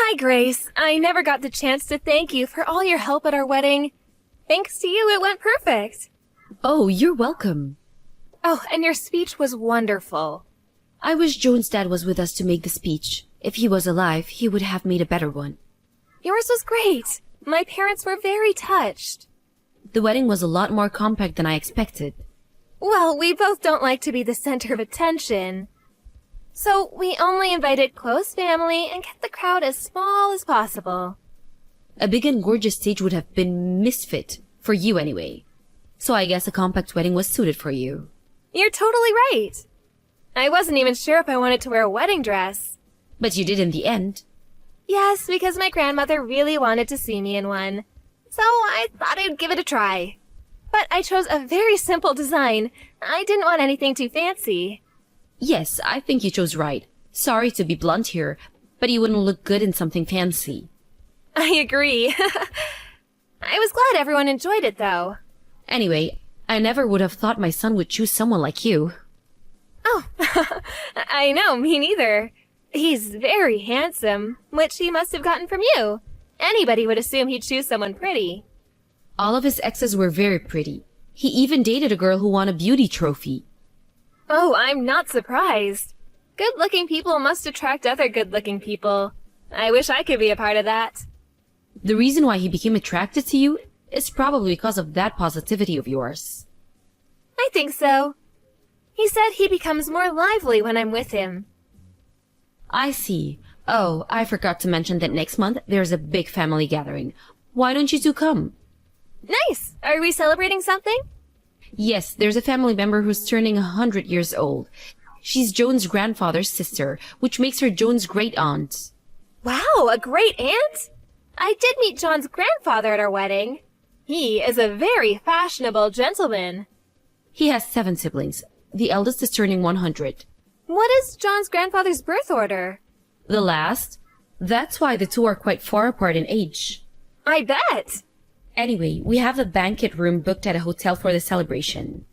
Hi, Grace. I never got the chance to thank you for all your help at our wedding. Thanks to you, it went perfect. Oh, you're welcome. Oh, and your speech was wonderful. I wish Joan's dad was with us to make the speech. If he was alive, he would have made a better one. Yours was great. My parents were very touched. The wedding was a lot more compact than I expected. Well, we both don't like to be the center of attention. So we only invited close family and kept the crowd as small as possible. A big and gorgeous stage would have been misfit, for you anyway. So I guess a compact wedding was suited for you. You're totally right. I wasn't even sure if I wanted to wear a wedding dress. But you did in the end. Yes, because my grandmother really wanted to see me in one. So I thought I'd give it a try. But I chose a very simple design. I didn't want anything too fancy. Yes, I think you chose right. Sorry to be blunt here, but you wouldn't look good in something fancy. I agree. I was glad everyone enjoyed it, though. Anyway, I never would have thought my son would choose someone like you. Oh, I know, me neither. He's very handsome, which he must have gotten from you. Anybody would assume he'd choose someone pretty. All of his exes were very pretty. He even dated a girl who won a beauty trophy. Oh, I'm not surprised. Good-looking people must attract other good-looking people. I wish I could be a part of that. The reason why he became attracted to you is probably because of that positivity of yours. I think so. He said he becomes more lively when I'm with him. I see. Oh, I forgot to mention that next month there's a big family gathering. Why don't you two come? Nice! Are we celebrating something? Yes, there's a family member who's turning 100 years old. She's Joan's grandfather's sister, which makes her Joan's great-aunt. Wow, a great aunt? I did meet John's grandfather at our wedding. He is a very fashionable gentleman. He has 7 siblings. The eldest is turning 100. What is John's grandfather's birth order? The last? That's why the two are quite far apart in age. I bet! Anyway, we have a banquet room booked at a hotel for the celebration.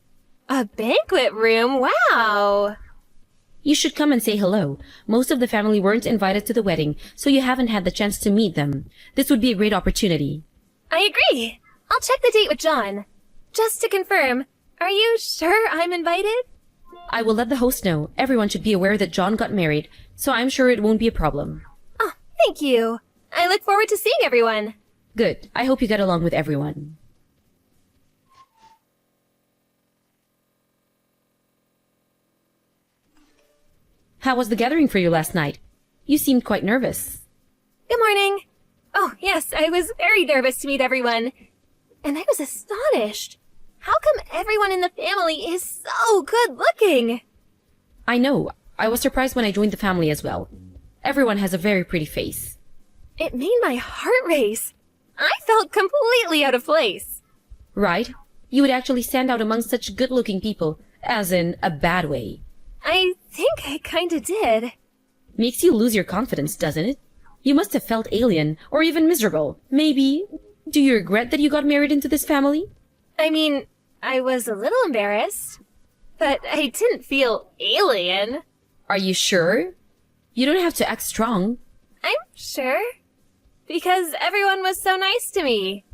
A banquet room? Wow! You should come and say hello. Most of the family weren't invited to the wedding, so you haven't had the chance to meet them. This would be a great opportunity. I agree. I'll check the date with John. Just to confirm, are you sure I'm invited? I will let the host know. Everyone should be aware that John got married, so I'm sure it won't be a problem. Oh, thank you. I look forward to seeing everyone. Good. I hope you get along with everyone. How was the gathering for you last night? You seemed quite nervous. Good morning. Oh, yes, I was very nervous to meet everyone. And I was astonished. How come everyone in the family is so good looking? I know. I was surprised when I joined the family as well. Everyone has a very pretty face. It made my heart race. I felt completely out of place. Right? You would actually stand out among such good-looking people, as in a bad way. I think I kinda did. Makes you lose your confidence, doesn't it? You must have felt alien, or even miserable. Maybe. Do you regret that you got married into this family? I mean, I was a little embarrassed, but I didn't feel alien. Are you sure? You don't have to act strong. I'm sure. Because everyone was so nice to me.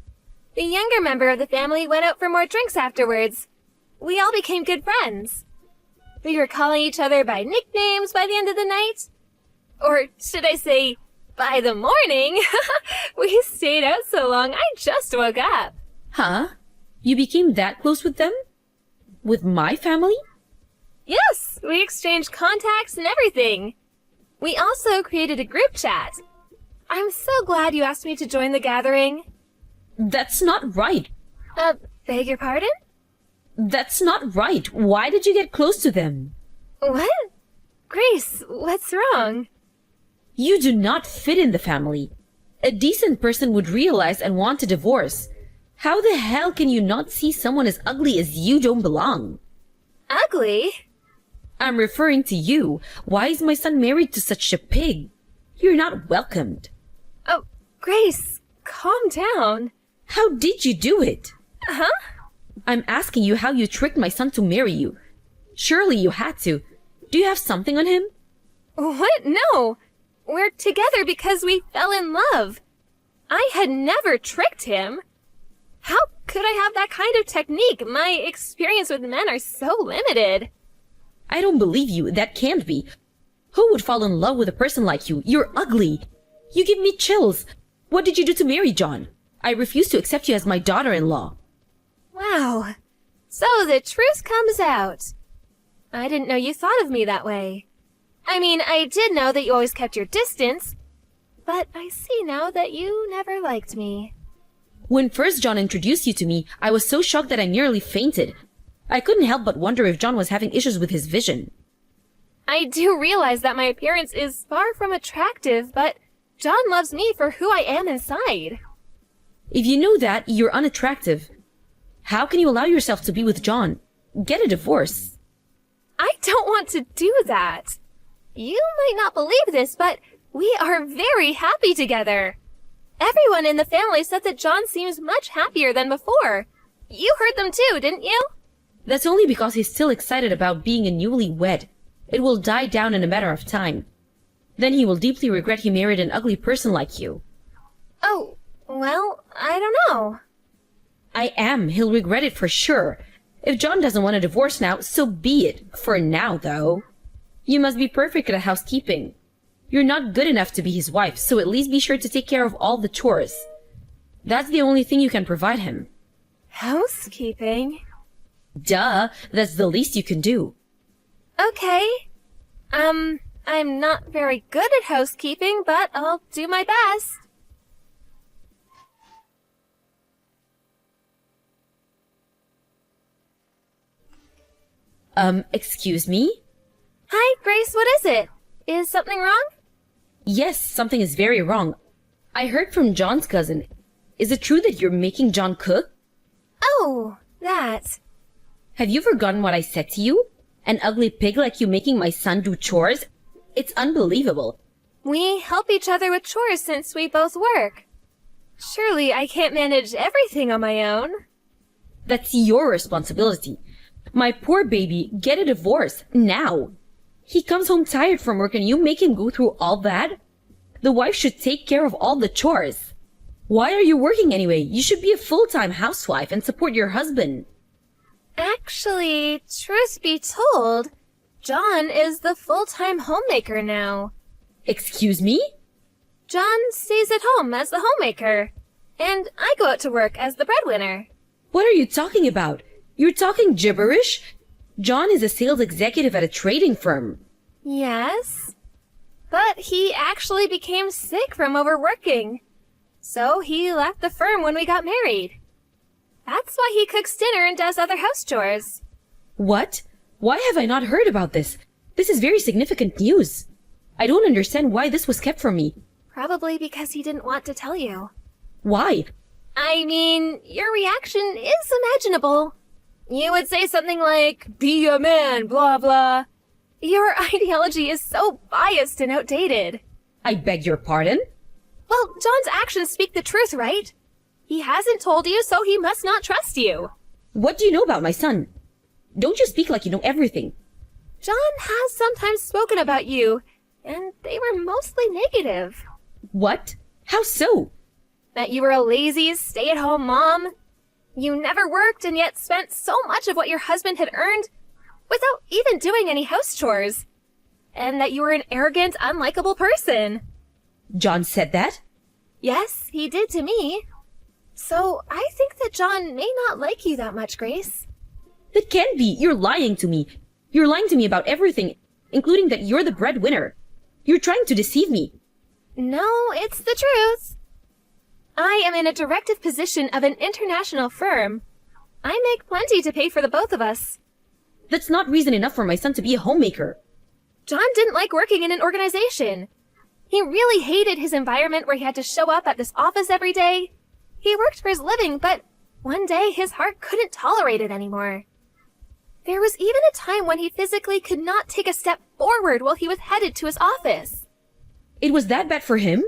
The younger member of the family went out for more drinks afterwards. We all became good friends. We were calling each other by nicknames by the end of the night. Or should I say, by the morning? We stayed out so long, I just woke up. Huh? You became that close with them? With my family? Yes, we exchanged contacts and everything. We also created a group chat. I'm so glad you asked me to join the gathering. That's not right. Beg your pardon? That's not right. Why did you get close to them? What? Grace, what's wrong? You do not fit in the family. A decent person would realize and want a divorce. How the hell can you not see someone as ugly as you don't belong? Ugly? I'm referring to you. Why is my son married to such a pig? You're not welcomed. Oh, Grace, calm down. How did you do it? Huh? I'm asking you how you tricked my son to marry you. Surely you had to. Do you have something on him? What? No. We're together because we fell in love. I had never tricked him. How could I have that kind of technique? My experience with men are so limited. I don't believe you. That can't be. Who would fall in love with a person like you? You're ugly. You give me chills. What did you do to marry John? I refuse to accept you as my daughter-in-law. Wow. So the truth comes out. I didn't know you thought of me that way. I mean, I did know that you always kept your distance, but I see now that you never liked me. When first John introduced you to me, I was so shocked that I nearly fainted. I couldn't help but wonder if John was having issues with his vision. I do realize that my appearance is far from attractive, but John loves me for who I am inside. If you know that, you're unattractive. How can you allow yourself to be with John? Get a divorce. I don't want to do that. You might not believe this, but we are very happy together. Everyone in the family said that John seems much happier than before. You heard them too, didn't you? That's only because he's still excited about being a newlywed. It will die down in a matter of time. Then he will deeply regret he married an ugly person like you. Oh, well, I don't know. I am. He'll regret it for sure. If John doesn't want a divorce now, so be it. For now, though. You must be perfect at housekeeping. You're not good enough to be his wife, so at least be sure to take care of all the chores. That's the only thing you can provide him. Housekeeping? Duh, that's the least you can do. Okay. I'm not very good at housekeeping, but I'll do my best. Excuse me? Hi, Grace, what is it? Is something wrong? Yes, something is very wrong. I heard from John's cousin. Is it true that you're making John cook? Oh, that. Have you forgotten what I said to you? An ugly pig like you making my son do chores? It's unbelievable. We help each other with chores since we both work. Surely I can't manage everything on my own. That's your responsibility. My poor baby, get a divorce, now. He comes home tired from work and you make him go through all that? The wife should take care of all the chores. Why are you working anyway? You should be a full-time housewife and support your husband. Actually, truth be told, John is the full-time homemaker now. Excuse me? John stays at home as the homemaker, and I go out to work as the breadwinner. What are you talking about? You're talking gibberish? John is a sales executive at a trading firm. Yes, but he actually became sick from overworking, so he left the firm when we got married. That's why he cooks dinner and does other house chores. What? Why have I not heard about this? This is very significant news. I don't understand why this was kept from me. Probably because he didn't want to tell you. Why? I mean, your reaction is imaginable. You would say something like, be a man, blah blah. Your ideology is so biased and outdated. I beg your pardon? Well, John's actions speak the truth, right? He hasn't told you, so he must not trust you. What do you know about my son? Don't you speak like you know everything. John has sometimes spoken about you, and they were mostly negative. What? How so? That you were a lazy, stay-at-home mom. You never worked and yet spent so much of what your husband had earned without even doing any house chores. And that you were an arrogant, unlikable person. John said that? Yes, he did to me. So I think that John may not like you that much, Grace. That can't be. You're lying to me. You're lying to me about everything, including that you're the breadwinner. You're trying to deceive me. No, it's the truth. I am in a directive position of an international firm. I make plenty to pay for the both of us. That's not reason enough for my son to be a homemaker. John didn't like working in an organization. He really hated his environment where he had to show up at this office every day. He worked for his living, but one day his heart couldn't tolerate it anymore. There was even a time when he physically could not take a step forward while he was headed to his office. It was that bad for him?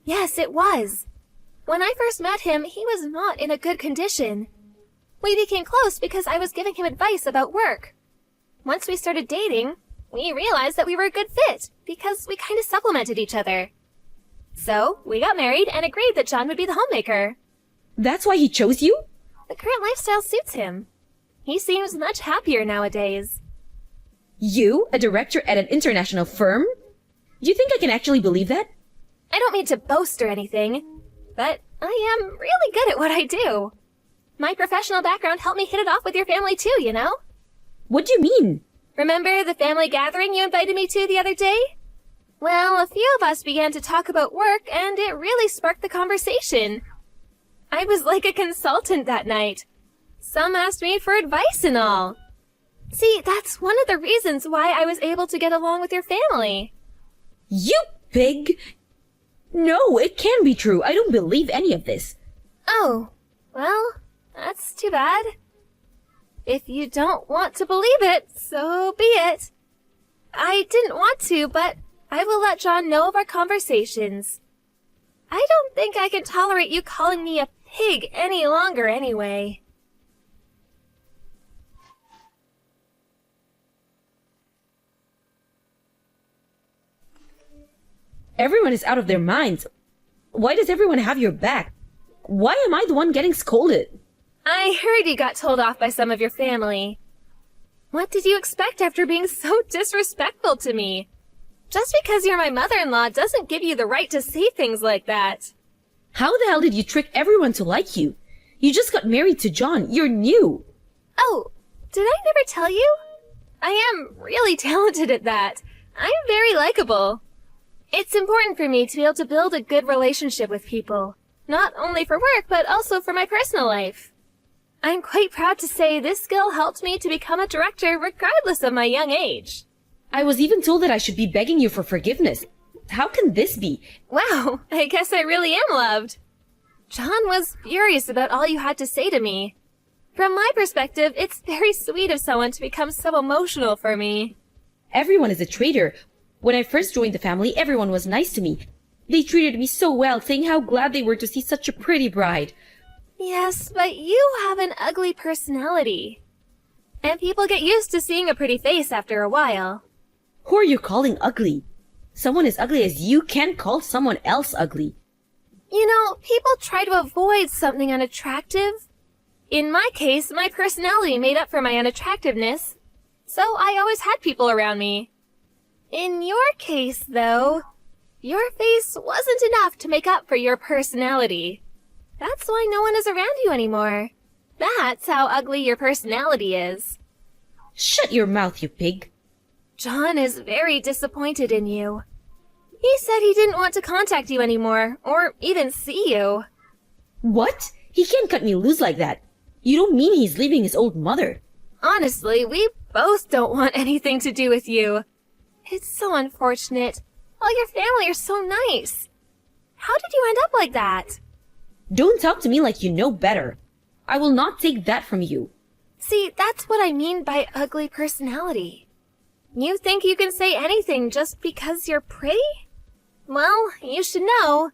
Yes, it was. When I first met him, he was not in a good condition. We became close because I was giving him advice about work. Once we started dating, we realized that we were a good fit because we kind of supplemented each other. So, we got married and agreed that John would be the homemaker. That's why he chose you? The current lifestyle suits him. He seems much happier nowadays. You, a director at an international firm? Do you think I can actually believe that? I don't mean to boast or anything, but I am really good at what I do. My professional background helped me hit it off with your family too, you know? What do you mean? Remember the family gathering you invited me to the other day? Well, a few of us began to talk about work, and it really sparked the conversation. I was like a consultant that night. Some asked me for advice and all. See, that's one of the reasons why I was able to get along with your family. You pig! No, it can't be true. I don't believe any of this. Oh, well, that's too bad. If you don't want to believe it, so be it. I didn't want to, but I will let John know of our conversations. I don't think I can tolerate you calling me a pig any longer anyway. Everyone is out of their minds. Why does everyone have your back? Why am I the one getting scolded? I heard you got told off by some of your family. What did you expect after being so disrespectful to me? Just because you're my mother-in-law doesn't give you the right to say things like that. How the hell did you trick everyone to like you? You just got married to John. You're new. Oh, did I never tell you? I am really talented at that. I'm very likable. It's important for me to be able to build a good relationship with people, not only for work, but also for my personal life. I'm quite proud to say this skill helped me to become a director regardless of my young age. I was even told that I should be begging you for forgiveness. How can this be? Wow, I guess I really am loved. John was furious about all you had to say to me. From my perspective, it's very sweet of someone to become so emotional for me. Everyone is a traitor. When I first joined the family, everyone was nice to me. They treated me so well, saying how glad they were to see such a pretty bride. Yes, but you have an ugly personality. And people get used to seeing a pretty face after a while. Who are you calling ugly? Someone as ugly as you can't call someone else ugly. You know, people try to avoid something unattractive. In my case, my personality made up for my unattractiveness, so I always had people around me. In your case, though, your face wasn't enough to make up for your personality. That's why no one is around you anymore. That's how ugly your personality is. Shut your mouth, you pig. John is very disappointed in you. He said he didn't want to contact you anymore, or even see you. What? He can't cut me loose like that. You don't mean he's leaving his old mother? Honestly, we both don't want anything to do with you. It's so unfortunate. All your family are so nice. How did you end up like that? Don't talk to me like you know better. I will not take that from you. See, that's what I mean by ugly personality. You think you can say anything just because you're pretty? Well, you should know,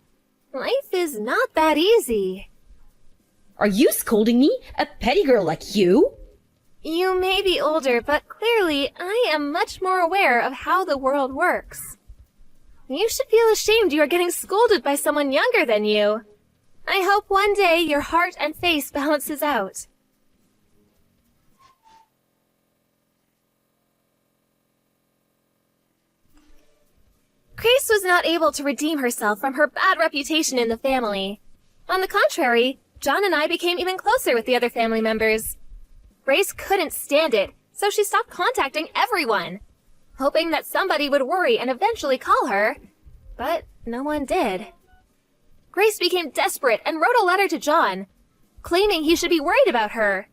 life is not that easy. Are you scolding me? A petty girl like you? You may be older, but clearly I am much more aware of how the world works. You should feel ashamed you are getting scolded by someone younger than you. I hope one day your heart and face balances out. Grace was not able to redeem herself from her bad reputation in the family. On the contrary, John and I became even closer with the other family members. Grace couldn't stand it, so she stopped contacting everyone, hoping that somebody would worry and eventually call her, but no one did. Grace became desperate and wrote a letter to John, claiming he should be worried about her.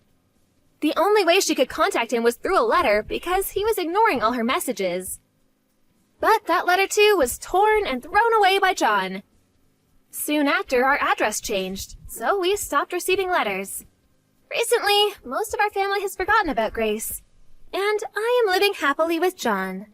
The only way she could contact him was through a letter because he was ignoring all her messages. But that letter too was torn and thrown away by John. Soon after, our address changed, so we stopped receiving letters. Recently, most of our family has forgotten about Grace, and I am living happily with John.